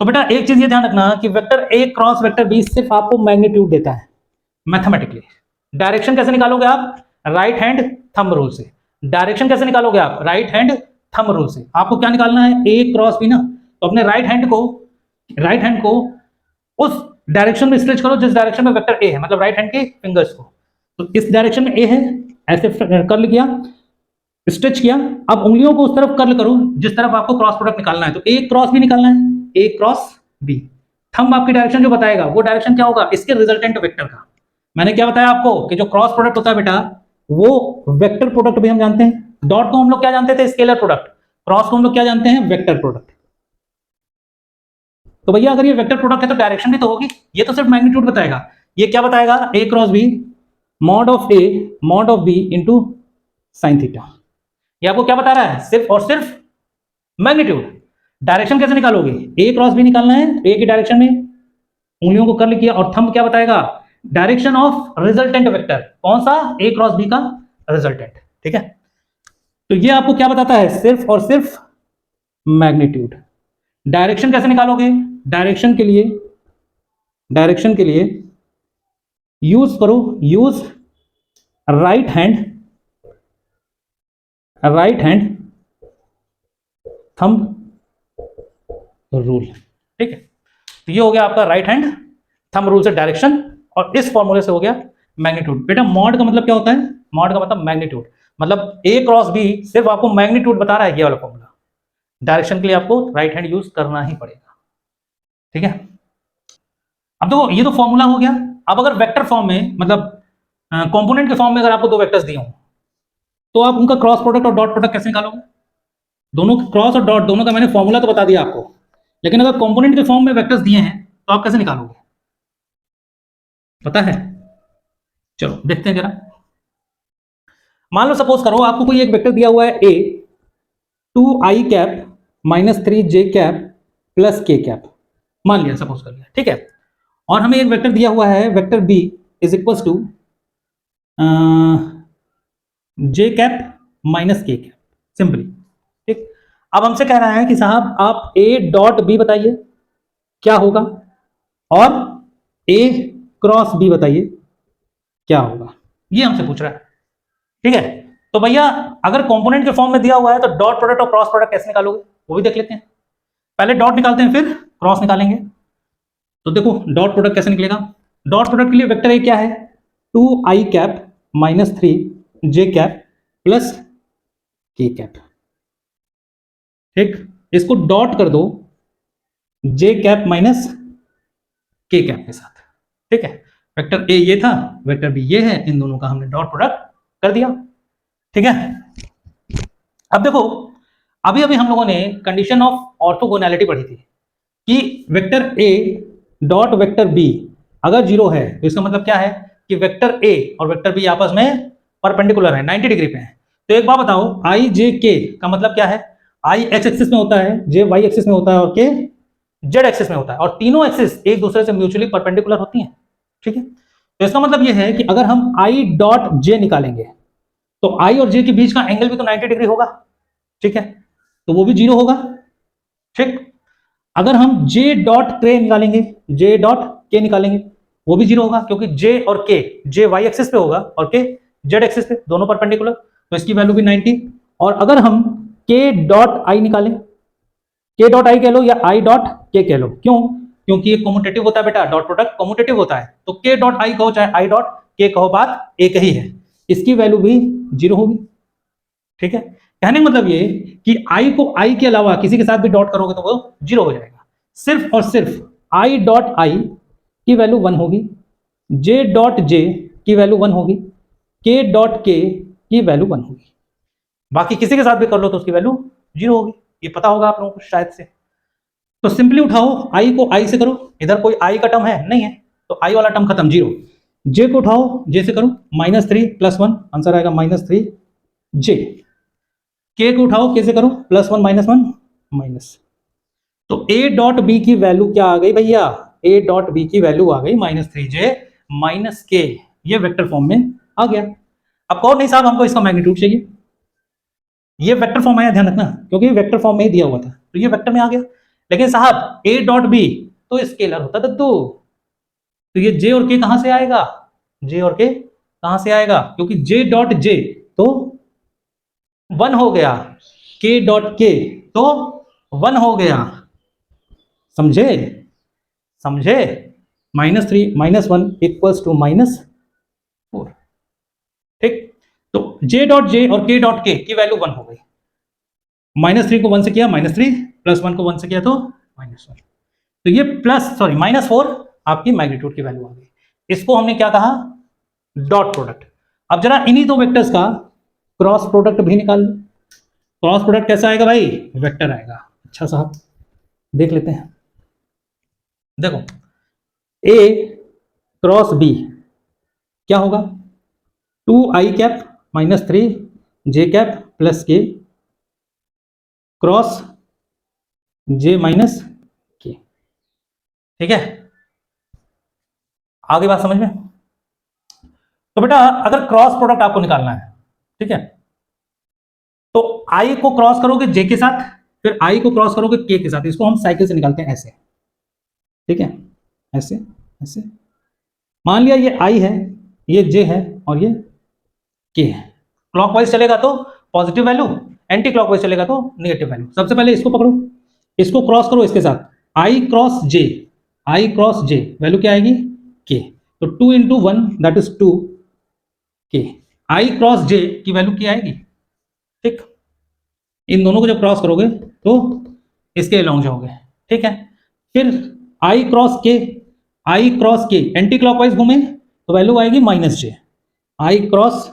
Speaker 1: तो बेटा एक चीज ये ध्यान रखना कि vector A cross vector B सिर्फ आपको मैग्नीट्यूड देता है, मैथमेटिकली। डायरेक्शन कैसे निकालोगे आप? राइट हैंड थंब रूल से। डायरेक्शन कैसे निकालोगे आप? राइट हैंड थंब रूल से। आपको क्या निकालना है? ए क्रॉस बी ना। तो अपने राइट हैंड को उस डायरेक्शन में स्ट्रेच करो जिस डायरेक्शन में वेक्टर ए है, मतलब राइट हैंड के फिंगर्स को। तो इस डायरेक्शन में ए है, ऐसे कर्ल किया, स्ट्रेच किया। अब उंगलियों को उस तरफ कर्ल करो जिस तरफ आपको क्रॉस प्रोडक्ट निकालना है। तो ए क्रॉस बी निकालना है, ए क्रॉस बी। थंब आपकी डायरेक्शन जो बताएगा वो डायरेक्शन क्या होगा? इसके रिजल्टेंट वेक्टर का। मैंने क्या बताया आपको कि जो क्रॉस प्रोडक्ट होता है बेटा, वो वेक्टर प्रोडक्ट भी हम जानते हैं। डॉट को हम लोग क्या जानते थे? Scalar product. क्रॉस को हम लोग क्या जानते हैं? Vector product. तो भैया अगर ये वेक्टर प्रोडक्ट है तो डायरेक्शन भी तो होगी। ये तो सिर्फ मैग्नीट्यूड बताएगा। ये क्या बताएगा? A cross b mod of a mod of b into sine theta. ये आपको क्या बता रहा है? सिर्फ और सिर्फ मैग्नीट्यूड। डायरेक्शन कैसे निकालोगे? ए क्रॉस बी निकालना है, ए की डायरेक्शन में उंगलियों को कर्ल किया, और थंब क्या बताएगा? Direction of resultant vector. कौन सा? ए क्रॉस बी का रिजल्टेंट। ठीक है, तो ये आपको क्या बताता है? सिर्फ और सिर्फ मैग्नीट्यूड। डायरेक्शन कैसे निकालोगे? डायरेक्शन के लिए यूज करो, use right hand thumb rule. ठीक है, तो ये हो गया आपका राइट हैंड थंब रूल से डायरेक्शन, और इस फॉर्मूले से हो गया मैग्नीट्यूड। बेटा मॉड का मतलब क्या होता है? मॉड का मतलब मैग्नीट्यूड, मतलब ए क्रॉस बी सिर्फ आपको मैग्नीट्यूड बता रहा है, ये वाला फॉर्मूला। डायरेक्शन के लिए आपको राइट हैंड यूज करना ही पड़ेगा। ठीक है, अब देखो ये तो फॉर्मूला हो गया। अब अगर वेक्टर फॉर्म में, मतलब कंपोनेंट के फॉर्म में अगर आपको दो वेक्टर्स दिए हों, तो आप उनका क्रॉस प्रोडक्ट और डॉट प्रोडक्ट कैसे निकालोगे? दोनों क्रॉस और डॉट दोनों का मैंने फॉर्मूला तो बता दिया आपको, लेकिन अगर कंपोनेंट के फॉर्म में वेक्टर्स दिए हैं तो आप कैसे निकालोगे? पता है? चलो देखते हैं जरा। मान लो सपोज करो आपको कोई एक वेक्टर दिया हुआ है ए 2i cap -3j cap plus k cap, मान लिया, सपोज कर लिया। ठीक है, और हमें एक वेक्टर दिया हुआ है vector b is equal to j cap minus k cap, simply. ठीक, अब हमसे कह रहा है कि साहब आप a डॉट b बताइए क्या होगा, और a क्रॉस b बताइए क्या होगा, ये हमसे पूछ रहा है। ठीक है, तो भैया अगर कंपोनेंट के फॉर्म में दिया हुआ है तो डॉट प्रोडक्ट और क्रॉस प्रोडक्ट कैसे निकालोगे वो भी देख लेते हैं। पहले डॉट निकालते हैं फिर क्रॉस निकालेंगे। तो देखो डॉट प्रोडक्ट कैसे निकलेगा। डॉट प्रोडक्ट के लिए वेक्टर ए क्या है? 2i cap -3j cap plus k cap. ठीक, इसको डॉट कर दो j cap minus k cap के साथ। ठीक है, वेक्टर ए ये था, वेक्टर बी ये है, इन दोनों का हमने डॉट प्रोडक्ट कर दिया। ठीक है, अब देखो अभी अभी हम लोगों ने कंडीशन ऑफ ऑर्थोगोनैलिटी पढ़ी थी कि वेक्टर ए डॉट वेक्टर बी अगर जीरो है तो इसका मतलब क्या है कि वेक्टर ए और वेक्टर बी आपस में परपेंडिकुलर है, 90 डिग्री पे है। तो एक बात बताओ, आई जे के का मतलब क्या है? आई एक्स एक्सिस में होता है, जे वाई एक्सिस में होता है, और के जेड एक्सिस में होता है, और तीनों एक्सिस एक दूसरे से म्यूचुअली परपेंडिकुलर होती हैं। ठीक है, तो इसका मतलब यह है कि अगर हम आई डॉट जे निकालेंगे तो आई और जे के बीच का एंगल भी तो 90 डिग्री होगा। ठीक है, तो वो भी जीरो होगा। ठीक, अगर हम जे डॉट के निकालेंगे, जे डॉट के निकालेंगे, वो भी जीरो होगा, क्योंकि जे और के, जे वाई एक्सिस पे होगा और के जेड एक्सिस पे, दोनों परपेंडिकुलर, तो इसकी वैल्यू भी 90। और अगर हम के डॉट आई निकालें, के डॉट आई कह लो या आई डॉट के कह लो, क्यों? क्योंकि ये कम्यूटेटिव होता है बेटा, डॉट प्रोडक्ट कम्यूटेटिव होता है, तो के डॉट आई कहो चाहे आई डॉट के कहो, बात एक ही है, इसकी वैल्यू भी जीरो होगी। ठीक है, कहने का मतलब ये कि आई को आई के अलावा किसी के साथ भी डॉट करोगे तो वो जीरो हो जाएगा। सिर्फ और सिर्फ आई डॉट आई की वैल्यू 1 होगी, जे डॉट जे की वैल्यू 1 होगी, के डॉट के की वैल्यू 1 होगी, बाकी किसी के साथ भी कर लो तो उसकी वैल्यू जीरो होगी। ये पता होगा आप लोगों को शायद से। तो सिंपली उठाओ, आई को आई से करो, इधर कोई आई का टर्म है नहीं है, तो आई वाला टर्म खत्म, जीरो। जे को उठाओ, जे से करो, -3 + 1, आंसर आएगा -3 जे। के को उठाओ, के से करो, +1 - 1 माइनस। तो ए डॉट बी की वैल्यू क्या आ गई भैया? ए डॉट बी की वैल्यू आ गई -3j - k, ये वेक्टर फॉर्म में आ गया। अब कहो नहीं साहब हमको इसका मैग्नीट्यूड चाहिए, ये वेक्टर फॉर्म आया, ध्यान रखना, क्योंकि वेक्टर फॉर्म में ही दिया हुआ था, तो ये वेक्टर में आ गया। लेकिन साहब ए डॉट बी तो स्केलर होता था, तो ये जे और के कहां से आएगा? जे और के कहां से आएगा, क्योंकि जे डॉट जे तो 1 हो गया, के डॉट के तो 1 हो गया, समझे समझे, -3 -1 इक्वल्स टू -4। ठीक, तो जे डॉट जे और के डॉट के की वैल्यू 1 हो गई, -3 को 1 से किया -3, +1 को 1 से किया तो -1, तो ये -4 आपकी मैग्नीट्यूड की वैल्यू आ गई। इसको हमने क्या कहा, डॉट प्रोडक्ट। अब जरा इन्हीं दो वेक्टर्स का क्रॉस प्रोडक्ट भी निकाल लो। क्रॉस प्रोडक्ट कैसा आएगा भाई, वेक्टर आएगा। अच्छा साहब देख लेते हैं, देखो ए क्रॉस बी क्या होगा, 2i कैप -3 जे कैप प्लस के क्रॉस जे माइनस के। ठीक है, आगे बात समझ में। तो बेटा अगर क्रॉस प्रोडक्ट आपको निकालना है, ठीक है, तो i को क्रॉस करोगे j के साथ, फिर i को क्रॉस करोगे k के साथ। इसको हम साइकिल से निकालते हैं ऐसे, ठीक है, ऐसे ऐसे। मान लिया ये i है, ये j है और ये k है। क्लॉकवाइज चलेगा तो पॉजिटिव वैल्यू, एंटी क्लॉकवाइज चलेगा तो नेगेटिव वैल्यू। सबसे पहले इसको पकड़ो, इसको क्रॉस करो इसके साथ, i क्रॉस j वैल्यू क्या आएगी, k। तो 2 into 1 that is 2 k। i cross j की वैल्यू क्या आएगी, ठीक, इन दोनों को जब क्रॉस करोगे तो इसके अलोंग जाओगे, ठीक है। फिर i क्रॉस के एंटी क्लॉकवाइज घूमे तो वैल्यू आएगी -j। i क्रॉस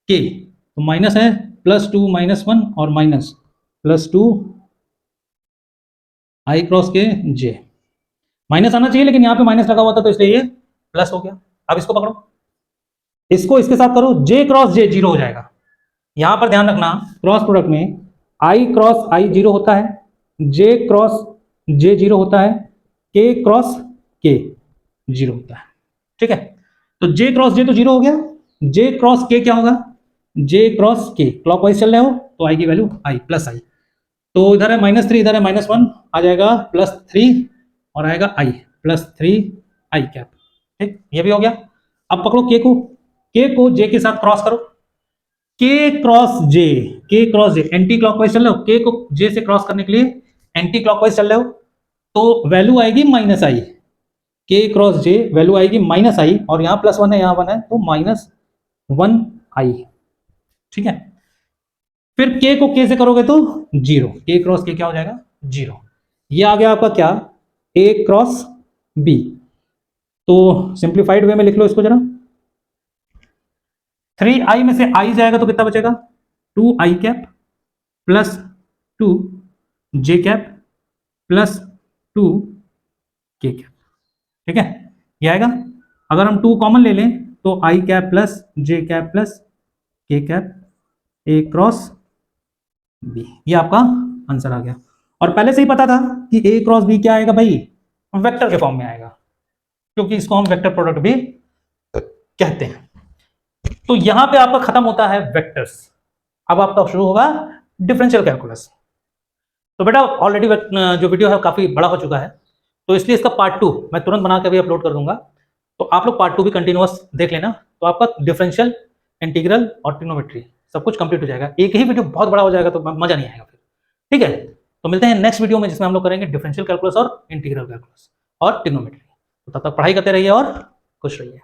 Speaker 1: k तो माइनस है, +2 -1 और +2 i क्रॉस के j। माइनस आना चाहिए लेकिन यहाँ पे माइनस लगा हुआ था तो इसलिए ये प्लस हो गया। अब इसको पकड़ो, इसको इसके साथ करो, j क्रॉस j 0 हो जाएगा। यहां पर ध्यान रखना क्रॉस प्रोडक्ट में i क्रॉस i 0 होता है, j क्रॉस j 0 होता है, k क्रॉस k 0 होता है, ठीक है। तो j क्रॉस j तो 0 हो गया, j क्रॉस k क्या होगा, j क्रॉस k क्लॉकवाइज चल रहे हो तो i की वैल्यू i प्लस i, तो इधर है -3 इधर है -1 आ जाएगा +3 और आएगा i +3 i कैप, ठीक, ये भी हो गया। अब पकड़ो k को j के साथ क्रॉस करो, k cross j anti clockwise चल रहे हो, k को j से क्रॉस करने के लिए एंटी क्लॉकवाइज चल रहे हो तो वैल्यू आएगी -i, k cross j value आएगी -i और यहाँ +1 है यहाँ 1 है तो -1i, ठीक है। फिर k को k से करोगे तो 0, k क्रॉस k क्या हो जाएगा 0। ये आ गया आपका क्या, a क्रॉस b। तो सिंप्लीफाइड वे में लिख लो इसको जरा, 3i में से i जाएगा तो कितना बचेगा, 2i cap plus 2j cap plus 2k cap, ठीक है, ये आएगा। अगर हम 2 कॉमन ले लें तो i cap plus j cap plus k cap a cross b, ये आपका आंसर आ गया। और पहले से ही पता था कि a क्रॉस b क्या आएगा भाई, वेक्टर के फॉर्म में आएगा, क्योंकि इसको हम वेक्टर प्रोडक्ट भी कहते हैं। तो यहां पे आपका खत्म होता है वेक्टर्स, अब आपका शुरू होगा डिफरेंशियल कैलकुलस। तो बेटा ऑलरेडी जो वीडियो है काफी बड़ा हो चुका है तो इसलिए इसका पार्ट 2 मैं तुरंत बना के अभी अपलोड कर दूंगा, तो आप लोग पार्ट 2 भी कंटिन्यूअस देख लेना, तो आपका डिफरेंशियल, इंटीग्रल और ट्रिग्नोमेट्री सब कुछ कंप्लीट हो जाएगा। एक ही वीडियो बहुत बड़ा हो जाएगा तो मजा नहीं आएगा फिर, ठीक है। तो मिलते हैं नेक्स्ट वीडियो में जिसमें हम लोग करेंगे डिफरेंशियल कैलकुलस और इंटीग्रल कैलकुलस और ट्रिग्नोमेट्री। तो तब तक पढ़ाई करते रहिए और खुश रहिए।